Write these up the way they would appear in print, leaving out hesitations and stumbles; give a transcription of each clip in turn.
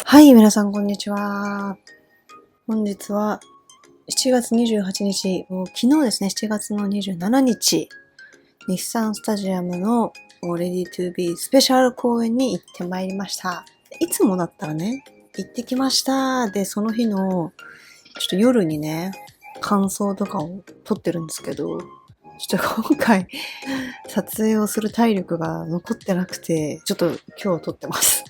はい、皆さんこんにちは。本日は7月28日、昨日ですね、7月の27日、日産スタジアムのレディトゥービースペシャル公演に行ってまいりました。いつもだったらね、行ってきましたで、その日のちょっと夜にね、感想とかを撮ってるんですけど、ちょっと今回撮影をする体力が残ってなくて、ちょっと今日撮ってます。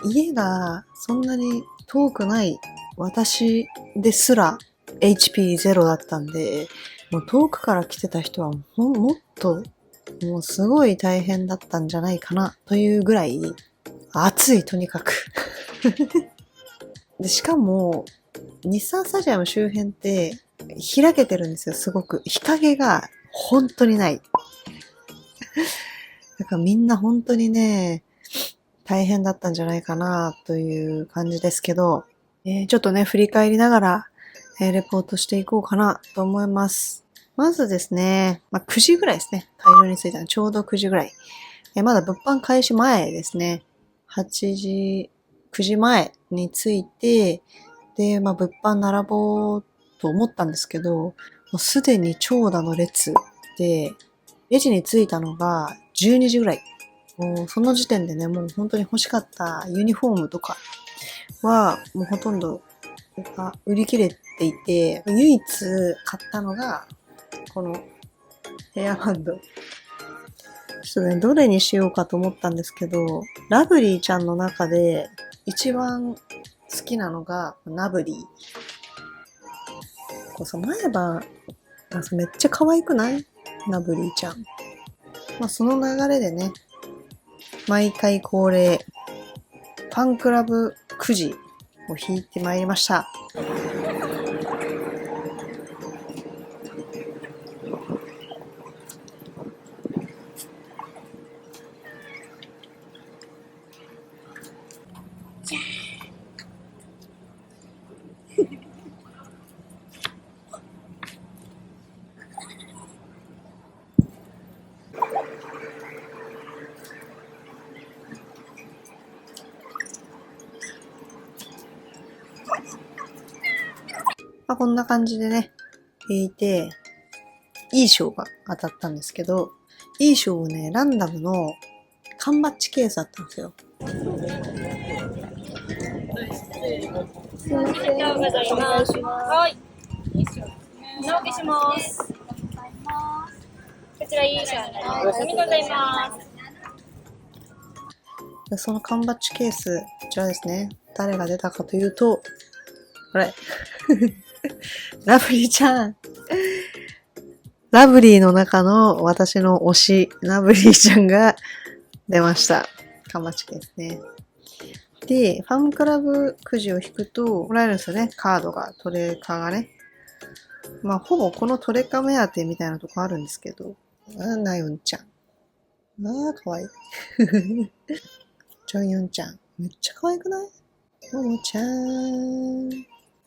家がそんなに遠くない私ですら HP0 だったんで、もう遠くから来てた人はもっともうすごい大変だったんじゃないかなというぐらい暑い、とにかく。で、しかも日産スタジアム周辺って開けてるんですよ、すごく。日陰が本当にない。だからみんな本当にね、大変だったんじゃないかなという感じですけど、ちょっとね、振り返りながら、レポートしていこうかなと思います。まずですね、9時ぐらいですね。会場に着いたのちょうど9時ぐらい。まだ物販開始前ですね。8時、9時前に着いて、で、物販並ぼうと思ったんですけど、もうすでに長蛇の列で、レジに着いたのが12時ぐらい。もうその時点でね、もう本当に欲しかったユニフォームとかは、もうほとんど売り切れていて、唯一買ったのが、このヘアバンド。ちょっとね、どれにしようかと思ったんですけど、ラブリーちゃんの中で一番好きなのがナブリー。こうさ、前歯、めっちゃ可愛くない？ナブリーちゃん。その流れでね、毎回恒例、ファンクラブくじを引いてまいりました。こんな感じでね、引いて、いい賞が当たったんですけど、いい賞をね、ランダムの缶バッジケースだったんですよ。ありがとうございます。はい。お直しします。こちらいい賞になります。ありがとうございます。その缶バッジケース、こちらですね。誰が出たかというと、これ。ラブリーちゃん。ラブリーの中の私の推し、ラブリーちゃんが出ました。缶バッジケースね。で、ファンクラブくじを引くと、もらえるんですよね。カードが、トレカがね。ほぼこのトレカ目当てみたいなとこあるんですけど。なよんちゃん。かわいい。ジョンヨンちゃん。めっちゃ可愛くない？ももちゃん。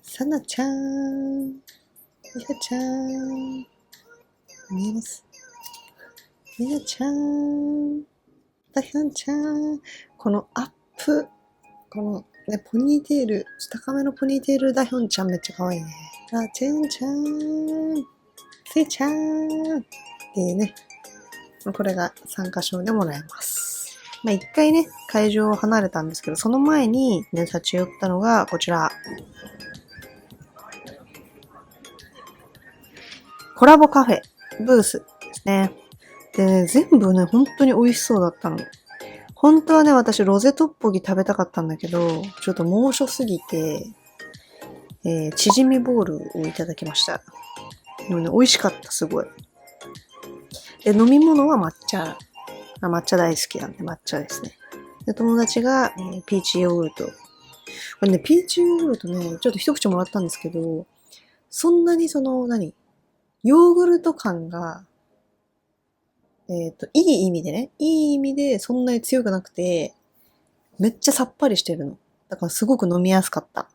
さなちゃん。みはちゃん。見えます？みなちゃん。ダヒョンちゃん。このアップ。このね、ポニーテール。高めのポニーテールダヒョンちゃんめっちゃ可愛いね。ラチェンちゃん。セイちゃん。っていうね。これが参加賞でもらえます。一回ね、会場を離れたんですけど、その前にね、立ち寄ったのがこちら。コラボカフェブースですね。でね、全部ね、本当に美味しそうだったの。本当はね、私ロゼトッポギ食べたかったんだけど、ちょっと猛暑すぎて、チヂミボールをいただきました。でもね、美味しかった、すごい。で、飲み物は抹茶。抹茶大好きなんで抹茶ですね。で、友達が、ピーチヨーグルト。これね、ピーチヨーグルトね、ちょっと一口もらったんですけど、そんなにヨーグルト感が、いい意味でね、いい意味でそんなに強くなくて、めっちゃさっぱりしてるの。だからすごく飲みやすかった。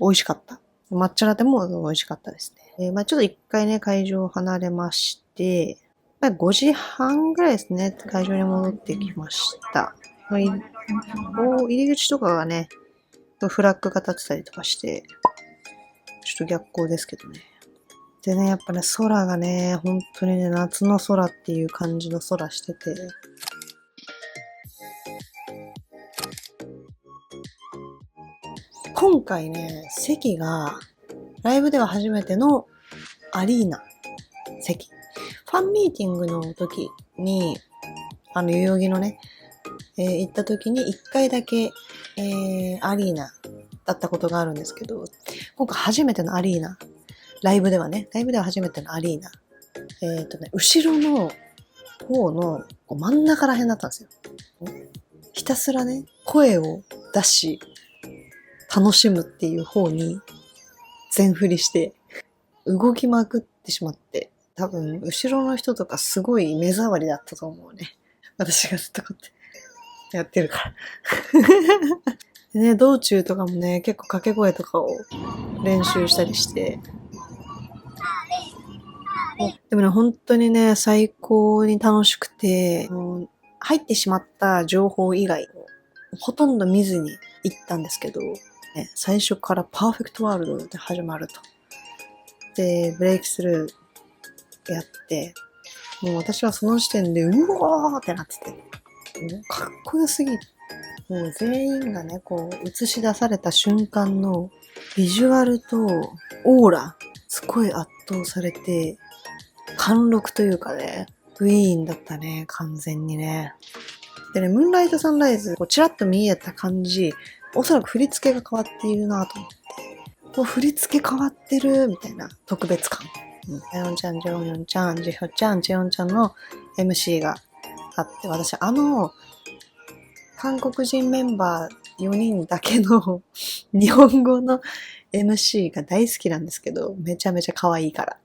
美味しかった。抹茶ラテも美味しかったですね。ちょっと一回ね、会場を離れまして、ぱり5時半ぐらいですね、会場に戻ってきました。入り口とかがね、フラッグが立ってたりとかして、ちょっと逆光ですけどね。でね、やっぱね、空がね、本当にね、夏の空っていう感じの空してて、今回ね、席が、ライブでは初めてのアリーナ席。ファンミーティングの時に、代々木のね、行った時に1回だけ、アリーナだったことがあるんですけど、今回初めてのアリーナ。ライブでは初めてのアリーナ。後ろの方の真ん中ら辺だったんですよ。ひたすらね、声を出し、楽しむっていう方に全振りして、動きまくってしまって、多分、後ろの人とかすごい目障りだったと思うね。私がずっとこうやってやってるから。でね、道中とかもね、結構掛け声とかを練習したりして、でもね、本当にね、最高に楽しくて、入ってしまった情報以外をほとんど見ずに行ったんですけど、ね、最初からパーフェクトワールドで始まると。で、ブレイクスルーやって、もう私はその時点で、うおーってなってて、かっこよすぎる。もう全員がね、こう映し出された瞬間のビジュアルとオーラ、すごい圧倒されて、貫禄というかね、クイーンだったね、完全にね。でね、ムーンライトサンライズ、こうチラッと見えた感じ、おそらく振り付けが変わっているなと思って、こう振り付け変わってるみたいな特別感。ジェヨンちゃん、ジェヨンちゃん、ジェヒョちゃん、ジェヨンちゃんの MC があって、私韓国人メンバー4人だけの日本語の MC が大好きなんですけど、めちゃめちゃ可愛いから。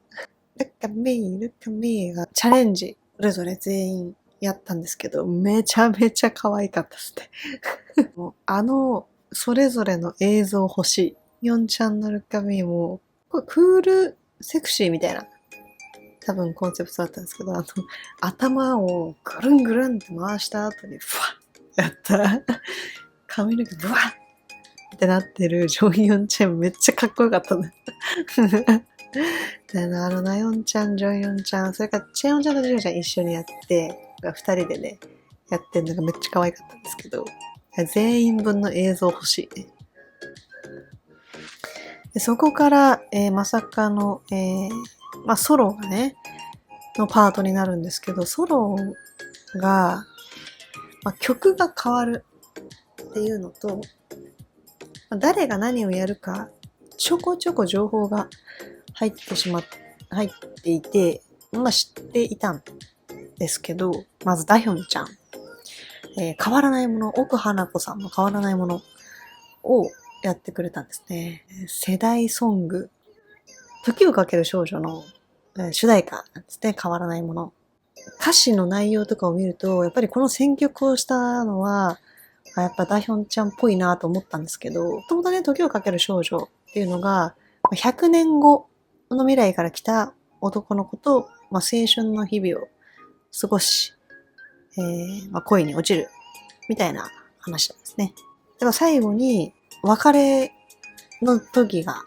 Look at me, look at me がチャレンジ、それぞれ全員やったんですけど、めちゃめちゃ可愛かったですね。もうそれぞれの映像欲しい。ヨンちゃんの Look at me も、これクールセクシーみたいな、多分コンセプトだったんですけど、頭をぐるんぐるんって回した後に、ふわっやったら、髪の毛ブワッってなってるジョンヨンチェンめっちゃかっこよかったね。で、ナヨンちゃん、ジョンヨンちゃん、それからチェヨンちゃんとジュンちゃん一緒にやって、二人でね、やってんのがめっちゃ可愛かったんですけど、全員分の映像欲しいね。でそこから、まさかの、ソロがね、のパートになるんですけど、ソロが、曲が変わるっていうのと、誰が何をやるか、ちょこちょこ情報が入っていて、知っていたんですけど、まずダヒョンちゃん、変わらないもの、奥花子さんの変わらないものをやってくれたんですね。世代ソング、時をかける少女の主題歌なんですね、変わらないもの。歌詞の内容とかを見ると、やっぱりこの選曲をしたのは、やっぱダヒョンちゃんっぽいなと思ったんですけど、もともとね、時をかける少女っていうのが、100年後の未来から来た男の子と、青春の日々を過ごし、恋に落ちるみたいな話なんですね。だから最後に別れの時が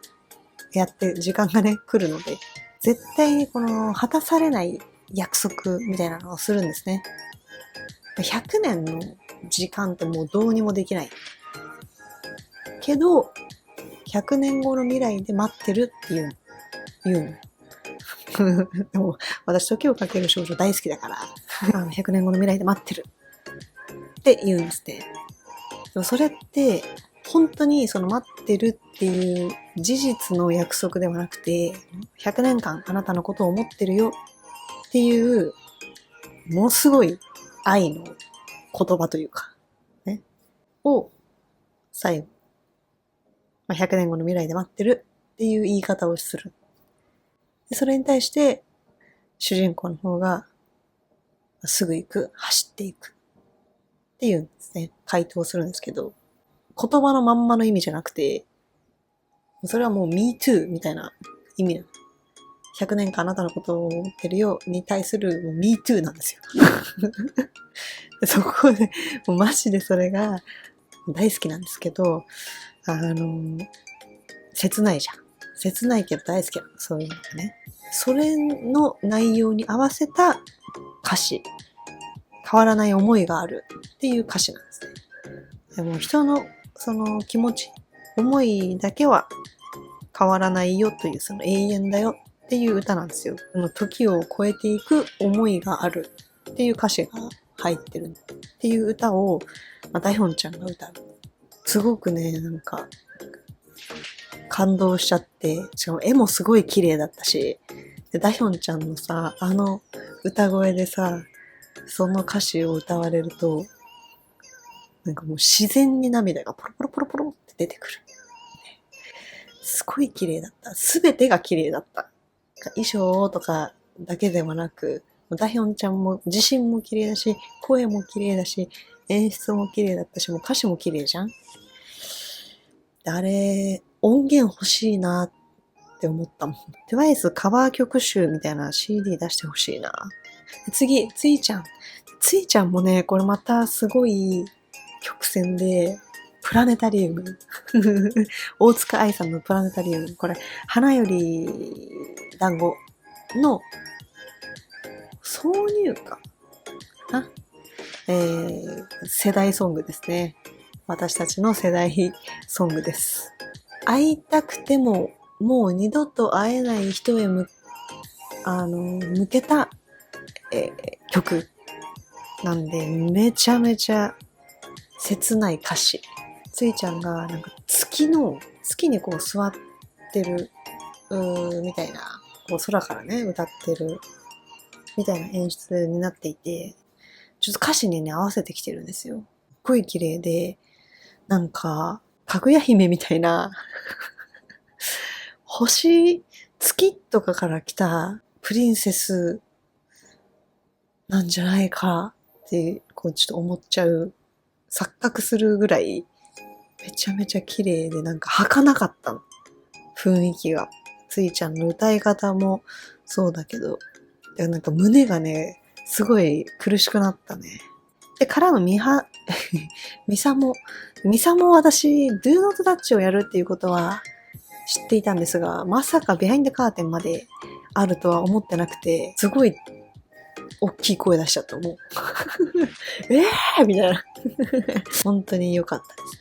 時間がね、来るので、絶対にこの果たされない約束みたいなのをするんですね。100年の時間ってもうどうにもできない。けど、100年後の未来で待ってるって言うの。でも、私時をかける少女大好きだから、100年後の未来で待ってるって言うんですね。でもそれって、本当にその待ってるっていう事実の約束ではなくて、100年間あなたのことを思ってるよっていう、ものすごい愛の言葉というか、ね、を最後、100年後の未来で待ってるっていう言い方をする。でそれに対して、主人公の方が、すぐ行く、走っていくっていうんですね。回答するんですけど、言葉のまんまの意味じゃなくて、それはもう me too みたいな意味なの。100年間あなたのことを思ってるよに対するもう Me Too なんですよ。そこで、もうマジでそれが大好きなんですけど、切ないじゃん。切ないけど大好きなの。そういうのがね。それの内容に合わせた歌詞。変わらない思いがあるっていう歌詞なんですね。でも人のその気持ち、思いだけは変わらないよという、その永遠だよっていう歌なんですよ。時を超えていく思いがあるっていう歌詞が入ってるっていう歌を、ダヒョンちゃんが歌う。すごくね、なんか、感動しちゃって、しかも絵もすごい綺麗だったし、でダヒョンちゃんのさ、歌声でさ、その歌詞を歌われると、なんかもう自然に涙がポロポロポロポロって出てくる。すごい綺麗だった。すべてが綺麗だった。衣装とかだけではなく、ダヒョンちゃんも自身も綺麗だし、声も綺麗だし、演出も綺麗だったし、もう歌詞も綺麗じゃん。あれ、音源欲しいなって思ったもん。TWICEカバー曲集みたいな CD 出してほしいな。次、ついちゃん。ついちゃんもね、これまたすごい曲線で、プラネタリウム。大塚愛さんのプラネタリウム。これ、花より団子の挿入歌な、世代ソングですね。私たちの世代ソングです。会いたくてももう二度と会えない人へ向けた、曲なんで、めちゃめちゃ切ない歌詞。ついちゃんがなんか月にこう座ってるみたいな、こう空からね歌ってるみたいな演出になっていて、ちょっと歌詞にね合わせてきてるんですよ。すっごい綺麗で、なんかかぐや姫みたいな月とかから来たプリンセスなんじゃないかってこうちょっと思っちゃう、錯覚するぐらいめちゃめちゃ綺麗で、なんか儚かったの。雰囲気が。ついちゃんの歌い方もそうだけど、なんか胸がね、すごい苦しくなったね。で、からのミサも私、Do Not Touch をやるっていうことは知っていたんですが、まさかビハインドカーテンまであるとは思ってなくて、すごい大きい声出しちゃった、もう。みたいな。本当に良かったです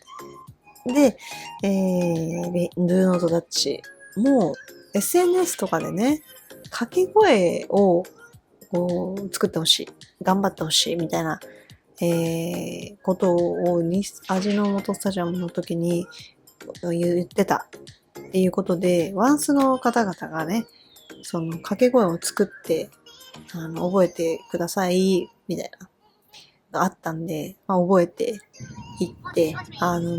ね。で、Do Not Touch も SNS とかでね、掛け声をこう作ってほしい。頑張ってほしいみたいな、ことを味の素スタジアムの時に言ってたっていうことで、ワンスの方々がね、その掛け声を作って覚えてくださいみたいながあったんで、覚えていって、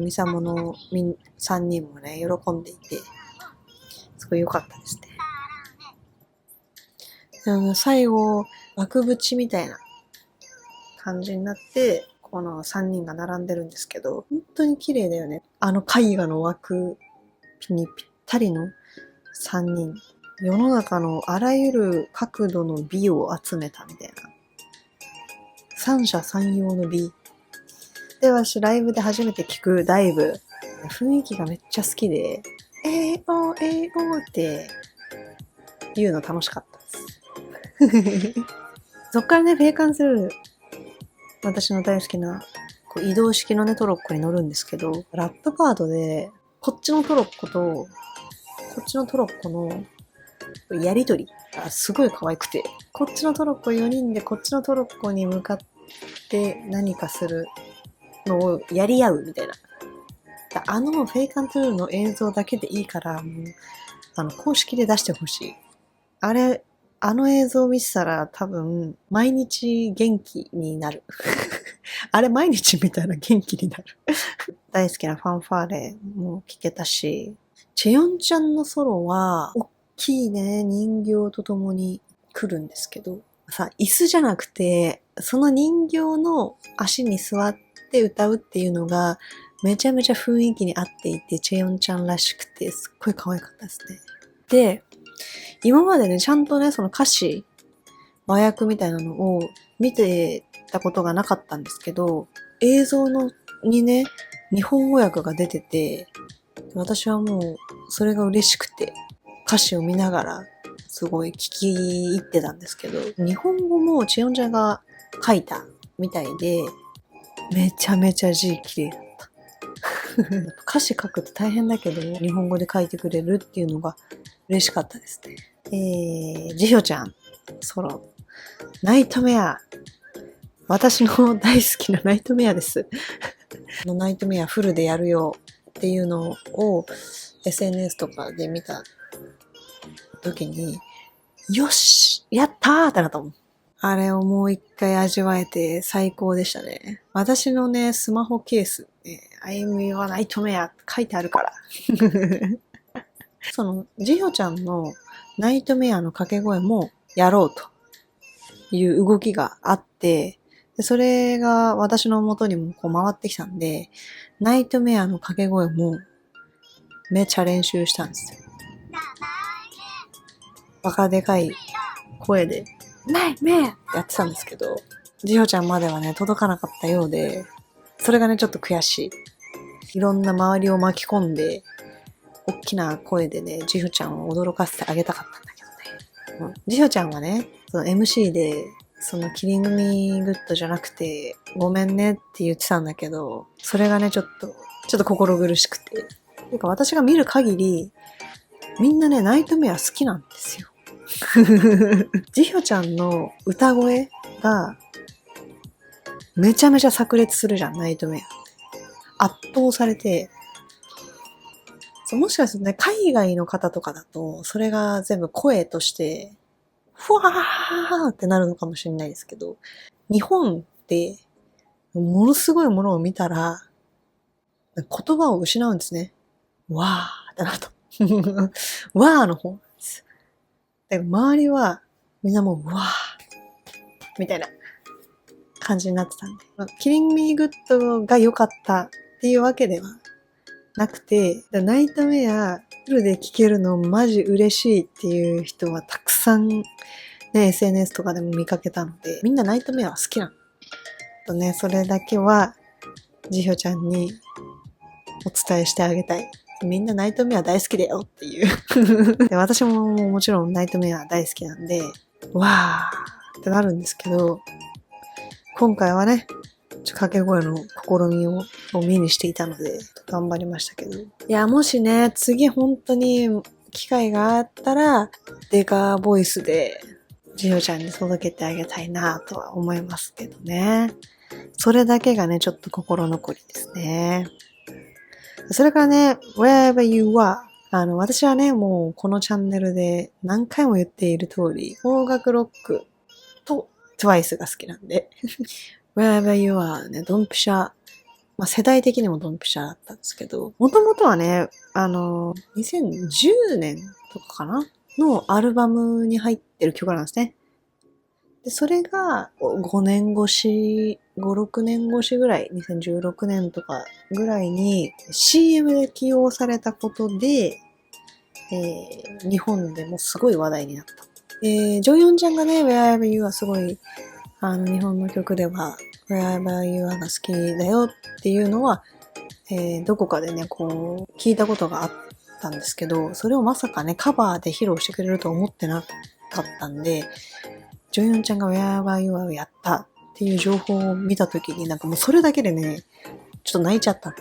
ミサモの3人もね、喜んでいて、すごい良かったですね。最後、枠縁みたいな感じになって、この3人が並んでるんですけど、本当に綺麗だよね。絵画の枠にぴったりの3人。世の中のあらゆる角度の美を集めたみたいな。三者三様の美。で、私ライブで初めて聞くダイブ。雰囲気がめっちゃ好きで、って言うの楽しかったです。そっからね、フェイカンする私の大好きなこう移動式のね、トロッコに乗るんですけど、ラップパートで、こっちのトロッコと、こっちのトロッコのやりとりがすごい可愛くて、こっちのトロッコ4人でこっちのトロッコに向かって何かするのをやり合うみたいな。フェイカントゥーの映像だけでいいから、もう、公式で出してほしい。あの映像を見せたら多分、毎日元気になる。毎日見たら元気になる。大好きなファンファーレも聴けたし、チェヨンちゃんのソロは、大きいね、人形と共に来るんですけど、椅子じゃなくて、その人形の足に座って歌うっていうのが、めちゃめちゃ雰囲気に合っていて、チェヨンちゃんらしくて、すっごい可愛かったですね。で、今までね、ちゃんとね、その歌詞、和訳みたいなのを見てたことがなかったんですけど、映像にね、日本語訳が出てて、私はもうそれが嬉しくて、歌詞を見ながらすごい聞き入ってたんですけど、日本語もチヨンちゃんが書いたみたいで、めちゃめちゃ字綺麗だった。歌詞書くと大変だけど、日本語で書いてくれるっていうのが嬉しかったですね。ジヒョちゃん、ソロ、ナイトメア。私の大好きなナイトメアです。ナイトメアフルでやるよっていうのを SNS とかで見た時に、よしやったーってなったもん。あれをもう一回味わえて最高でしたね。私のね、スマホケース、I'm your nightmare って書いてあるから。その、ジヒョちゃんのナイトメアの掛け声もやろうという動きがあって、でそれが私の元にもこう回ってきたんで、ナイトメアの掛け声もめっちゃ練習したんですよ。バカでかい声で、ナイトメアってやってたんですけど、ジホちゃんまではね、届かなかったようで、それがね、ちょっと悔しい。いろんな周りを巻き込んで、大きな声でね、ジホちゃんを驚かせてあげたかったんだけどね。ジホちゃんはね、その MC で、そのキリングミーグッドじゃなくて、ごめんねって言ってたんだけど、それがね、ちょっと心苦しくて。なんか私が見る限り、みんなね、ナイトメア好きなんですよ。ジヒョちゃんの歌声が、めちゃめちゃ炸裂するじゃん、ナイトメアって。圧倒されて、もしかするとね、海外の方とかだと、それが全部声として、ふわーってなるのかもしれないですけど、日本ってものすごいものを見たら言葉を失うんですね。わーってなると。わーの方なんです。だから周りはみんなもうわーみたいな感じになってたんで、キリングミーグッドが良かったっていうわけではなくて、ナイトメアフルで聴けるのマジ嬉しいっていう人はたくさんね、SNS とかでも見かけたので、みんなナイトメアは好きなの。とね、それだけは、ジヒョちゃんにお伝えしてあげたい。みんなナイトメア大好きだよっていうで。私ももちろんナイトメア大好きなんで、わーってなるんですけど、今回はね、掛け声の試みを見にしていたので、頑張りましたけど。いや、もしね、次本当に機会があったら、デカボイスで、ジヒョちゃんに届けてあげたいなとは思いますけどね。それだけがね、ちょっと心残りですね。それからね、wherever you are。私はね、もうこのチャンネルで何回も言っている通り、邦楽ロックと TWICE が好きなんで。wherever you are ね、ドンピシャ。世代的にもドンピシャだったんですけど、もともとはね、2010年とかかなのアルバムに入ってる曲なんですね。で、それが5年越し、5、6年越しぐらい、2016年とかぐらいに CM で起用されたことで、日本でもすごい話題になった。ジョヨンちゃんがね、Wherever You Are すごい、日本の曲では Wherever You Are が好きだよっていうのは、どこかでね、こう、聞いたことがあったんですけど、それをまさかね、カバーで披露してくれると思ってなかったんで、ジョヨンちゃんが Wherever You Are をやったっていう情報を見たときになんかもうそれだけでね、ちょっと泣いちゃった。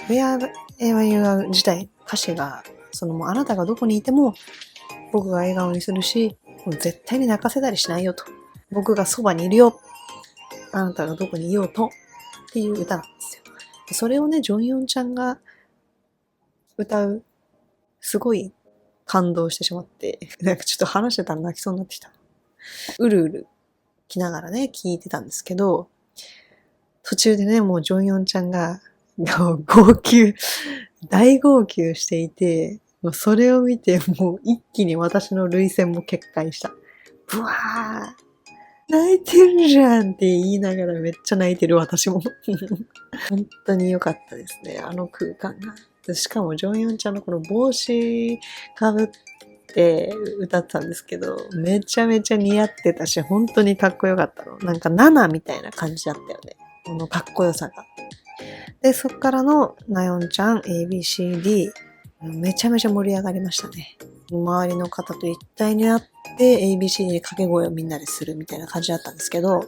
Wherever You Are 自体、歌詞が、もうあなたがどこにいても僕が笑顔にするし、もう絶対に泣かせたりしないよと。僕がそばにいるよ。あなたがどこにいようと。っていう歌なんですよ。それをね、ジョンヨンちゃんが歌う、すごい感動してしまって、なんかちょっと話してたら泣きそうになってきた。うるうる来ながらね、聞いてたんですけど、途中でね、もうジョンヨンちゃんが大号泣していて、それを見てもう一気に私の涙腺も決壊した。ブワー泣いてるじゃんって言いながらめっちゃ泣いてる私も。本当に良かったですね、あの空間が。しかもジョンヨンちゃんのこの帽子かぶって歌ってたんですけど、めちゃめちゃ似合ってたし、本当にかっこよかったの。なんか7みたいな感じだったよね。このかっこよさが。で、そっからのなよんちゃん ABCD、めちゃめちゃ盛り上がりましたね。周りの方と一体になって ABCD で掛け声をみんなでするみたいな感じだったんですけど、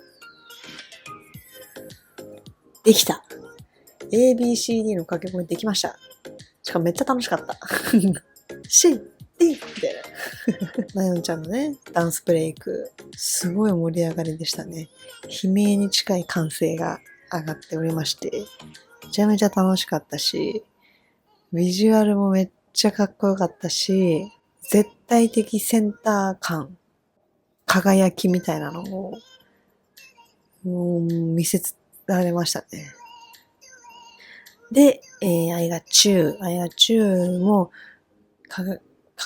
できた。ABCD の掛け声できました。しかもめっちゃ楽しかった。シン、ディみたいな。なよんちゃんのね、ダンスブレイク、すごい盛り上がりでしたね。悲鳴に近い歓声が上がっておりまして、めちゃめちゃ楽しかったし、ビジュアルもめっちゃかっこよかったし、絶対的センター感、輝きみたいなのを、見せられましたね。で、I got you。I got you も、掛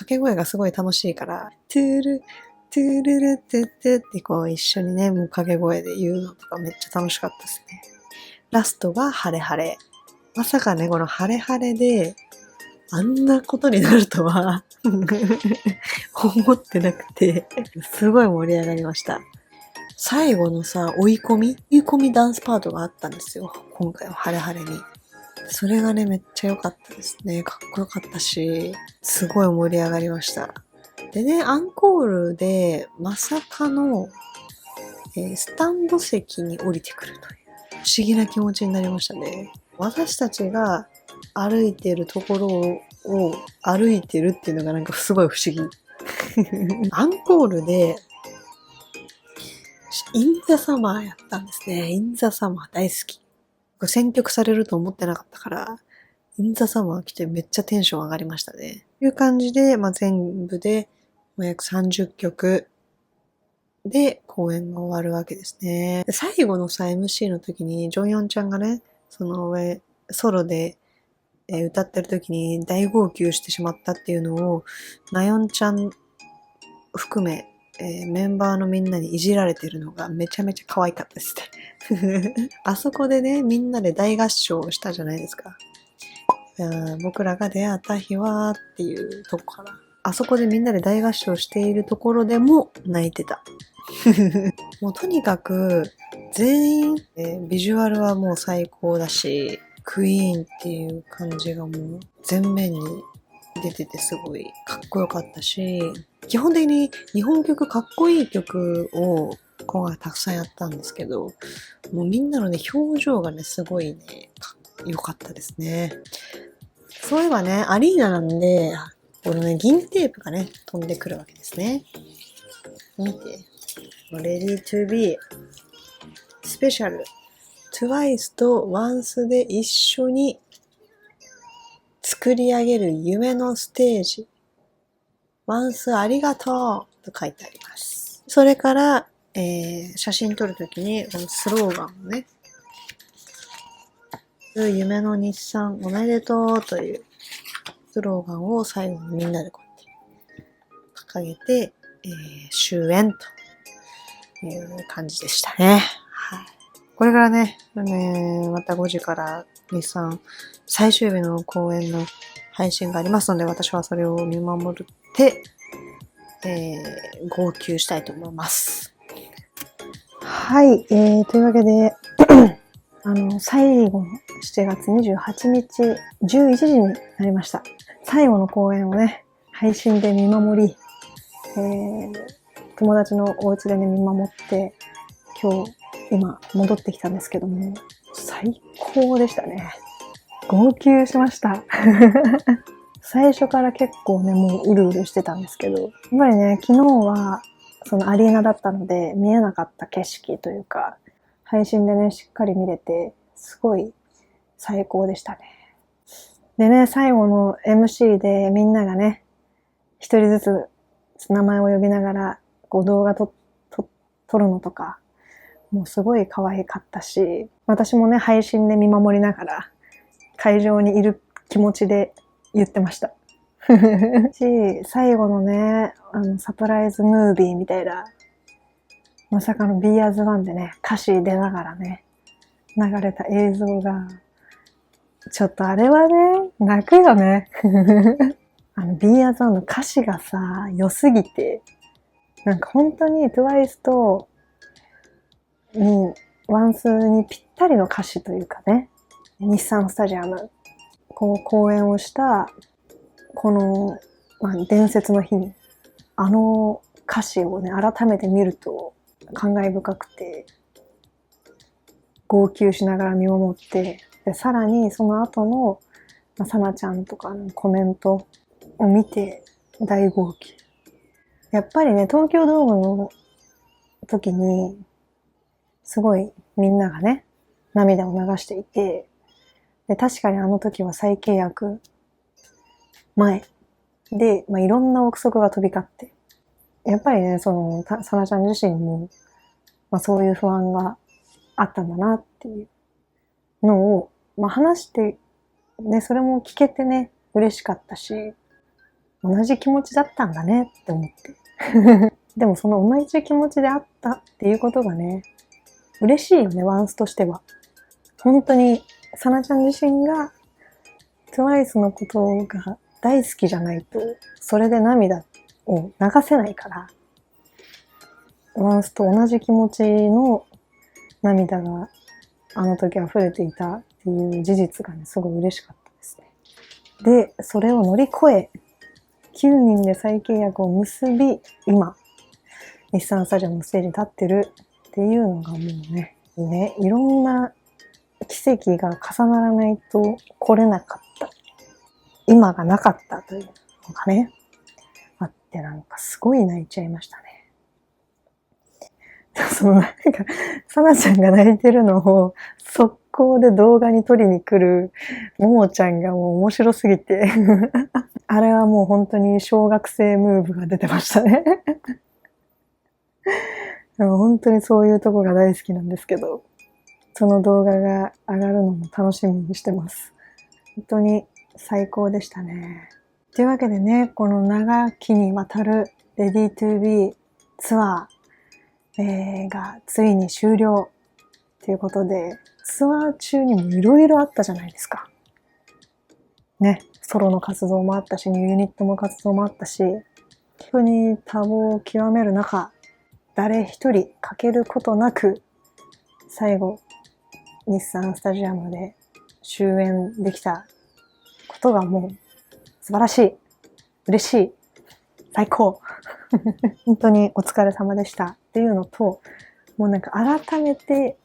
け声がすごい楽しいから、トゥル、トゥルルトゥトゥってこう一緒にね、もう掛け声で言うのとかめっちゃ楽しかったですね。ラストがハレハレ。まさかね、このハレハレで、あんなことになるとは思ってなくて、すごい盛り上がりました。最後のさ、追い込みダンスパートがあったんですよ。今回はハレハレに。それがね、めっちゃ良かったですね。かっこよかったし、すごい盛り上がりました。でね、アンコールで、まさかの、スタンド席に降りてくるという、不思議な気持ちになりましたね。私たちが歩いてるところを歩いてるっていうのがなんかすごい不思議。アンコールで、インザサマーやったんですね。インザサマー大好き。選曲されると思ってなかったから、インザサマー来てめっちゃテンション上がりましたね。という感じで、全部で約30曲で公演が終わるわけですね。最後のさ、MC の時に、ジョンヨンちゃんがね、その上、ソロで、歌ってる時に大号泣してしまったっていうのを、なよんちゃん含め、メンバーのみんなにいじられてるのがめちゃめちゃ可愛かったですね。あそこでね、みんなで大合唱をしたじゃないですか。僕らが出会った日はっていうとこから。あそこでみんなで大合唱しているところでも泣いてた。もうとにかく全員、ビジュアルはもう最高だし、クイーンっていう感じがもう全面に出ててすごいかっこよかったし、基本的に日本曲かっこいい曲を今回たくさんやったんですけど、もうみんなのね表情がねすごいね良かったですね。そういえばねアリーナなんでこのね銀テープがね飛んでくるわけですね。見て、Ready to be スペシャル TWICE と ONCE で一緒に作り上げる夢のステージ。ONCE ありがとうと書いてあります。それから、写真撮るときにこのスローガンをね、夢の日産おめでとうというスローガンを最後にみんなでこうやって掲げて、終演という感じでしたね。はい。これからね、また5時から日産最終日の公演の配信がありますので、私はそれを見守って、号泣したいと思います。はい、というわけで、最後の7月28日、11時になりました。最後の公演をね、配信で見守り、友達のお家でね、見守って、今、戻ってきたんですけども、最高でしたね。号泣しました。最初から結構ね、もううるうるしてたんですけど、やっぱりね、昨日は、そのアリーナだったので、見えなかった景色というか、配信でね、しっかり見れて、すごい最高でしたね。でね、最後の MC でみんながね、一人ずつ名前を呼びながら、こう動画撮るのとか、もうすごい可愛かったし、私もね、配信で見守りながら、会場にいる気持ちで言ってました。最後のね、サプライズムービーみたいな、まさかの Be As One でね、歌詞出ながらね、流れた映像が、ちょっとあれはね、泣くよね。Be As Oneの歌詞がさ、良すぎて、なんか本当に TWICE と、ワンスにぴったりの歌詞というかね、日産スタジアム、こう公演をした、この、伝説の日に、歌詞をね、改めて見ると感慨深くて、号泣しながら見守って、でさらにその後の、さなちゃんとかのコメントを見て大号泣。やっぱりね、東京ドームの時に、すごいみんながね、涙を流していて、で確かにあの時は再契約前で、いろんな憶測が飛び交って、やっぱりね、さなちゃん自身も、そういう不安があったんだなっていうのを、話して、ね、それも聞けてね、嬉しかったし、同じ気持ちだったんだねって思って。でもその同じ気持ちであったっていうことがね、嬉しいよね、ワンスとしては。本当に、さなちゃん自身が TWICE のことが大好きじゃないと、それで涙を流せないから、ワンスと同じ気持ちの涙があの時溢れていたっていう事実がね、すごい嬉しかったですね。で、それを乗り越え、9人で再契約を結び、今、日産スタジアムのステージに立ってるっていうのがもうね、いろんな奇跡が重ならないと来れなかった。今がなかったというのがね、あってなんかすごい泣いちゃいましたね。さなちゃんが泣いてるのを速攻で動画に撮りに来るももちゃんがもう面白すぎてあれはもう本当に小学生ムーブが出てましたねでも本当にそういうとこが大好きなんですけど、その動画が上がるのも楽しみにしてます。本当に最高でしたね。というわけでね、この長きにわたるレディートゥービーツアー、がついに終了ということで、ツアー中にもいろいろあったじゃないですか。ね、ソロの活動もあったし、ユニットの活動もあったし、本当に多忙を極める中、誰一人欠けることなく、最後、日産スタジアムで終演できたことがもう素晴らしい、嬉しい、最高本当にお疲れ様でしたっていうのと、もうなんか改めて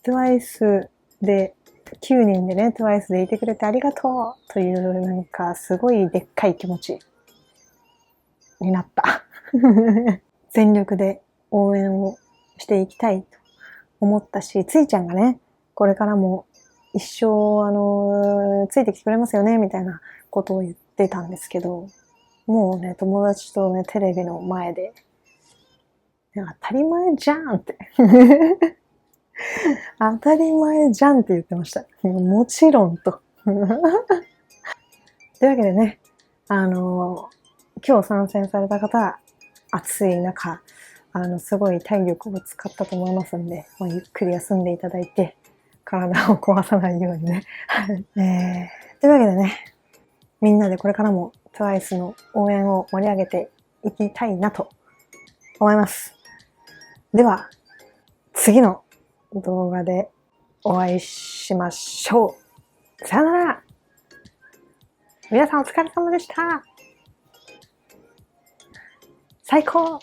TWICE で9人でね TWICE でいてくれてありがとうというなんかすごいでっかい気持ちになった全力で応援をしていきたいと思ったし、ついちゃんがねこれからも一生ついてきてくれますよねみたいなことを言ってたんですけど、もうね、友達とね、テレビの前で、当たり前じゃんって。当たり前じゃんって言ってました。もちろんと。というわけでね、今日参戦された方、暑い中、すごい体力を使ったと思いますんで、ゆっくり休んでいただいて、体を壊さないようにね。というわけでね、みんなでこれからもTWICE の応援を盛り上げていきたいなと思います。では、次の動画でお会いしましょう。さよなら。皆さんお疲れ様でした。最高